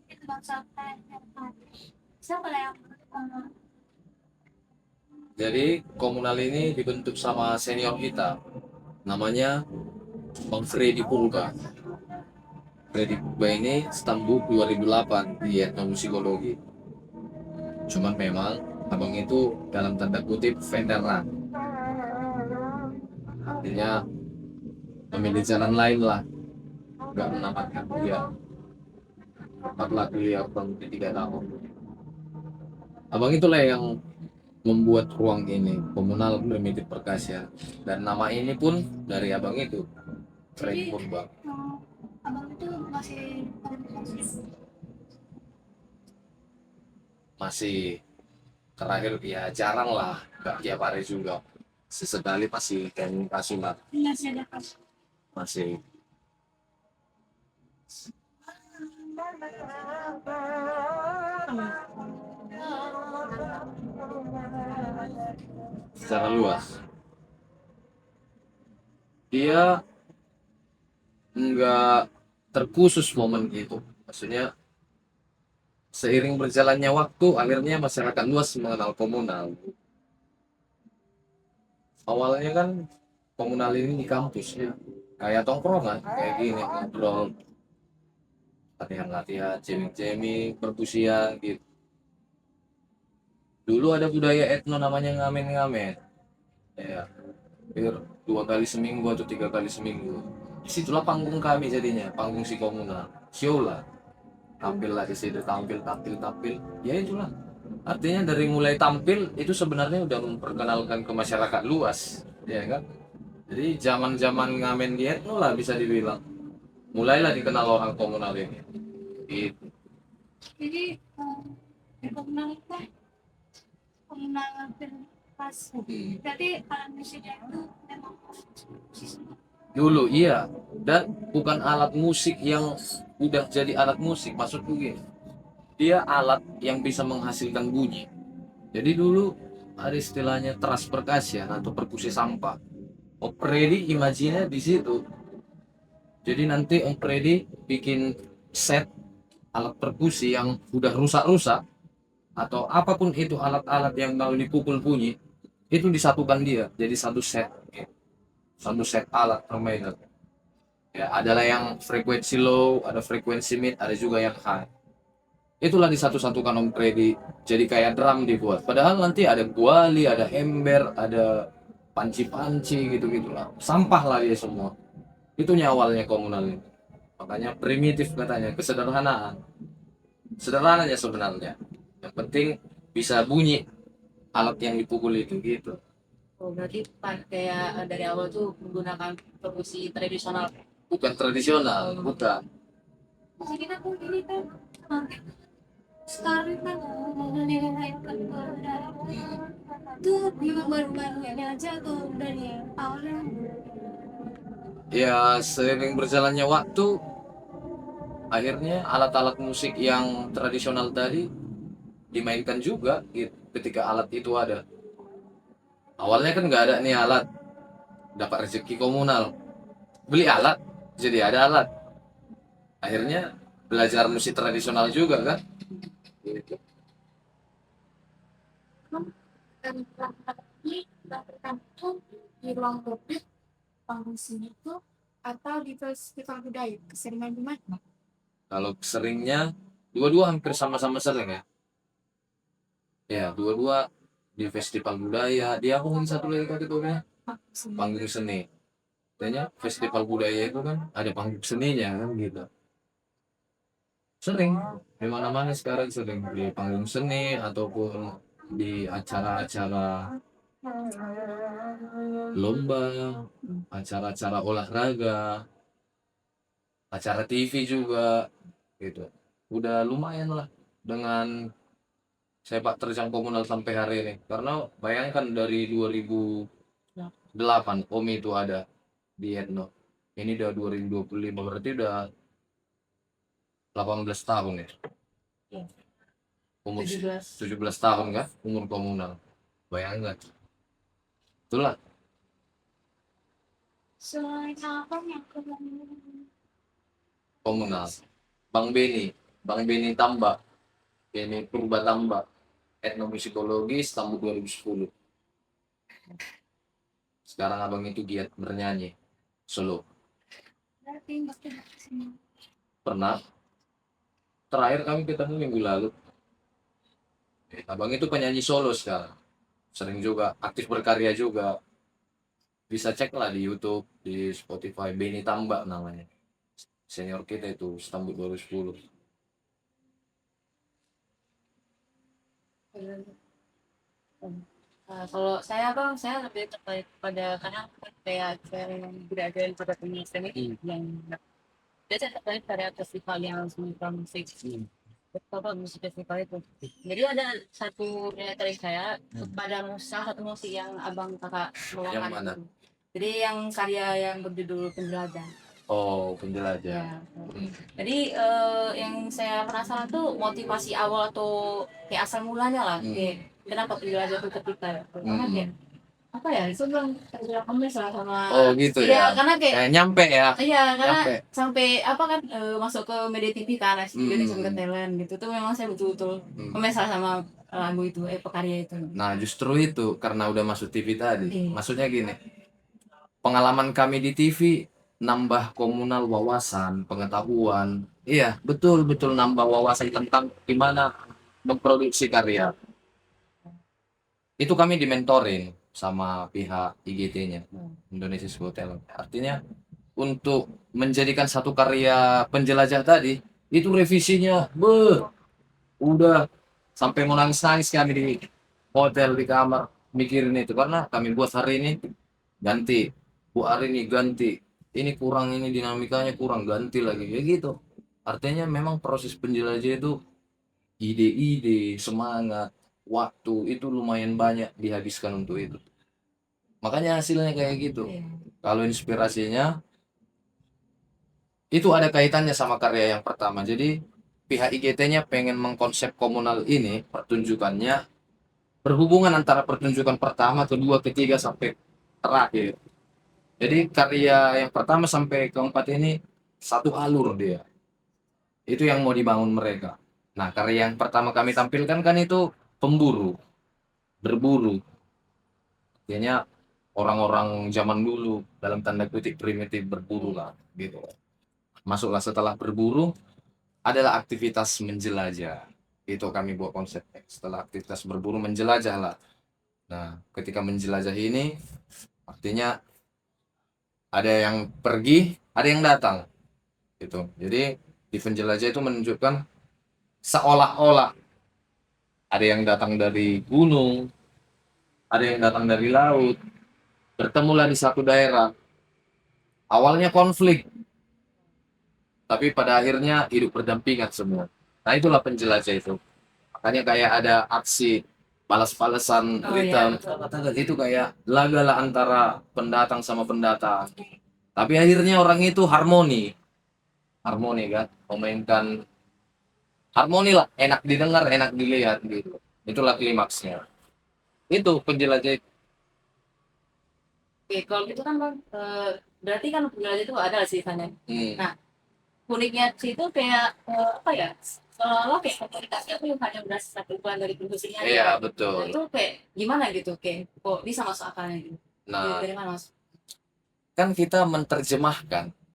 itu bangsa yang siapa lah yang Jadi komunal ini dibentuk sama senior kita, namanya Bang Freddy Pulga. Freddy Pulga ini stambuk 2008 di etnomusikologi. Cuman memang abang itu dalam tanda kutip veteran, artinya memilih jalan lain lah, nggak menamatkan kuliah. Tempatlah kuliah kurang lebih 3 tahun. Abang itulah yang membuat ruang ini, komunal primitif Perkasa. Dan nama ini pun dari abang itu, jadi Freddy Purba. abang itu masih komunikasi. Masih terakhir ya jarang lah, nggak tiap hari juga. Sesekali pasti komunikasi lah, Masih ada kas. masih. Secara luas dia nggak terkhusus momen gitu, maksudnya seiring berjalannya waktu akhirnya masyarakat luas mengenal komunal. Awalnya kan komunal ini di kampus ya, kayak tongkrongan kayak gini, ngobrol, latihan-latihan, jamming-jamming, perkusian gitu. Dulu ada budaya etno namanya ngamen-ngamen, ya, hampir 2 kali seminggu atau 3 kali seminggu. Disitulah panggung kami jadinya, panggung si komunal, show lah, tampil lah di situ, tampil, tampil, tampil, ya itulah. Artinya dari mulai tampil itu sebenarnya udah memperkenalkan ke masyarakat luas, ya kan? Jadi zaman-zaman ngamen di etno lah bisa dibilang, mulailah dikenal orang komunal ini. Gitu. Jadi di komunal itu komunal hampir pas. Berarti alat musiknya itu memang musisi. Dulu iya, dan bukan alat musik yang udah jadi alat musik, maksudku gini. Dia alat yang bisa menghasilkan bunyi. Jadi dulu ada istilahnya teras percussion atau perkusi sampah. Om Freddy imajinnya di situ. Jadi nanti Om Freddy bikin set alat perkusi yang udah rusak-rusak atau apapun itu alat-alat yang mau dipukul bunyi itu disatukan dia jadi satu set alat permainan. Ya, adalah yang frekuensi low, ada frekuensi mid, ada juga yang high. Itulah disatu-satukan Om Freddy. Jadi kayak drum dibuat. Padahal nanti ada kuali, ada ember, ada panci-panci gitu-gitulah. Sampah lah dia semua. Itu awalnya komunal ini. Makanya primitif katanya, kesederhanaan. Sederhananya sebenarnya. Yang penting bisa bunyi alat yang dipukul itu gitu. Oh, berarti kayak dari awal tuh menggunakan perkusi tradisional. Bukan tradisional, bukan. Jadi kita pun ini kan sekarang kan menilai itu memang baru-baru ini aja tuh dari awalnya. Ya seiring berjalannya waktu, akhirnya alat-alat musik yang tradisional tadi dimainkan juga gitu, ketika alat itu ada. Awalnya kan nggak ada nih alat, dapat rezeki komunal, beli alat, jadi ada alat. Akhirnya belajar musik tradisional juga kan. Gitu. Dan ini dilakukan tuh di ruang publik panggung sini tuh atau di festival budaya keseringan di mana? Kalau seringnya dua-dua hampir sama-sama sering ya. Ya dua-dua di festival budaya. Dia aku ingin satu lagi kali itu kan panggung seni. Katanya festival budaya itu kan ada panggung seninya kan gitu. Sering di mana-mana sekarang sering di panggung seni ataupun di acara-acara lomba, acara-acara olahraga, acara TV juga gitu. Udah lumayan lah dengan sepak terjang komunal sampai hari ini. Karena bayangkan dari 2008 Om itu ada di Etno. Ini udah 2025 berarti udah 18 tahun ya. Ya, Umur 17. 17 tahun kan umur komunal. Bayangkan. Itulah Selain apa yang komunal. Bang Beni, Bang Beni Tambak, Beni Purba Tambak, etnomusikologis tahun 2010. Sekarang abang itu giat bernyanyi solo. Berarti pasti dari sini. Pernah, terakhir kami ketemu minggu lalu. Abang itu penyanyi solo sekarang. Sering juga aktif berkarya juga. Bisa cek lah di YouTube, di Spotify, Beni Tambak namanya. Senior kita itu, Stambul 2010. Kalau saya bang, saya lebih tertarik pada karena kayak saya yang berada pada dunia seni yang biasanya tertarik pada festival yang semacam musik. Beberapa musik festival itu. Jadi ada satu daya tarik saya pada salah satu musik yang abang kakak Yang bawakan mana? itu. Jadi yang karya yang berjudul Penjelajah. Oh, penjelajah. Ya. Jadi yang saya penasaran tuh motivasi awal atau kayak asal mulanya lah. Kayak kenapa Penjelajah itu ketika karena kayak apa ya itu bang tergerak kami sama Oh gitu iya ya. karena kayak Kayak nyampe ya. iya karena Nyampe. sampai apa kan masuk ke media TV kan Indonesia Hmm. Got Talent gitu tuh memang saya betul-betul penasaran sama lagu itu pekarya itu. Nah, justru itu karena udah masuk TV tadi. Iya. Maksudnya gini, pengalaman kami di TV nambah komunal wawasan, pengetahuan. Iya, betul-betul nambah wawasan tentang gimana memproduksi karya. Itu kami dimentorin sama pihak IGT-nya, Indonesia Got Talent. Artinya untuk menjadikan satu karya penjelajah tadi, itu revisinya, udah sampai mau nangis-nangis kami di hotel, di kamar, mikirin itu. Karena kami buat hari ini ganti, bu hari ini ganti, ini kurang, ini dinamikanya kurang, ganti lagi ya gitu. Artinya memang proses penjelajah itu ide-ide, semangat, waktu itu lumayan banyak dihabiskan untuk itu, makanya hasilnya kayak gitu. Kalau inspirasinya itu ada kaitannya sama karya yang pertama. Jadi pihak IGT-nya pengen mengkonsep komunal ini pertunjukannya berhubungan antara pertunjukan pertama, kedua, ketiga sampai terakhir. Jadi karya yang pertama sampai keempat ini satu alur dia. Itu yang mau dibangun mereka. Nah, karya yang pertama kami tampilkan kan itu pemburu, berburu. Artinya orang-orang zaman dulu dalam tanda kutip primitif berburu lah gitu. Masuklah setelah berburu adalah aktivitas menjelajah. Itu kami buat konsepnya. Setelah aktivitas berburu menjelajah lah. Nah, ketika menjelajah ini artinya ada yang pergi, ada yang datang. Gitu. Jadi di penjelajah itu menunjukkan seolah-olah ada yang datang dari gunung, ada yang datang dari laut, bertemulah di satu daerah. Awalnya konflik, tapi pada akhirnya hidup berdampingan semua. Nah, itulah penjelajah itu. Makanya kayak ada aksi balas-balasan Oh, berita, iya. itu kayak laga antara pendatang sama pendatang. Tapi akhirnya orang itu harmoni, kan, memainkan harmoni lah, enak didengar, enak dilihat gitu. Itulah klimaksnya. Itu penjelajah. Oke, kalau gitu kan bang, berarti kan penjelajah itu ada sih sana. Hmm. Nah, uniknya sih itu kayak apa ya? Seolah kayak komunitasnya tuh hanya berdasarkan ukuran dari produksinya aja. Iya, Nah, betul. itu kayak gimana gitu, kayak kok bisa masuk akalnya gitu? Nah, Dari mana mas? kan kita menerjemahkan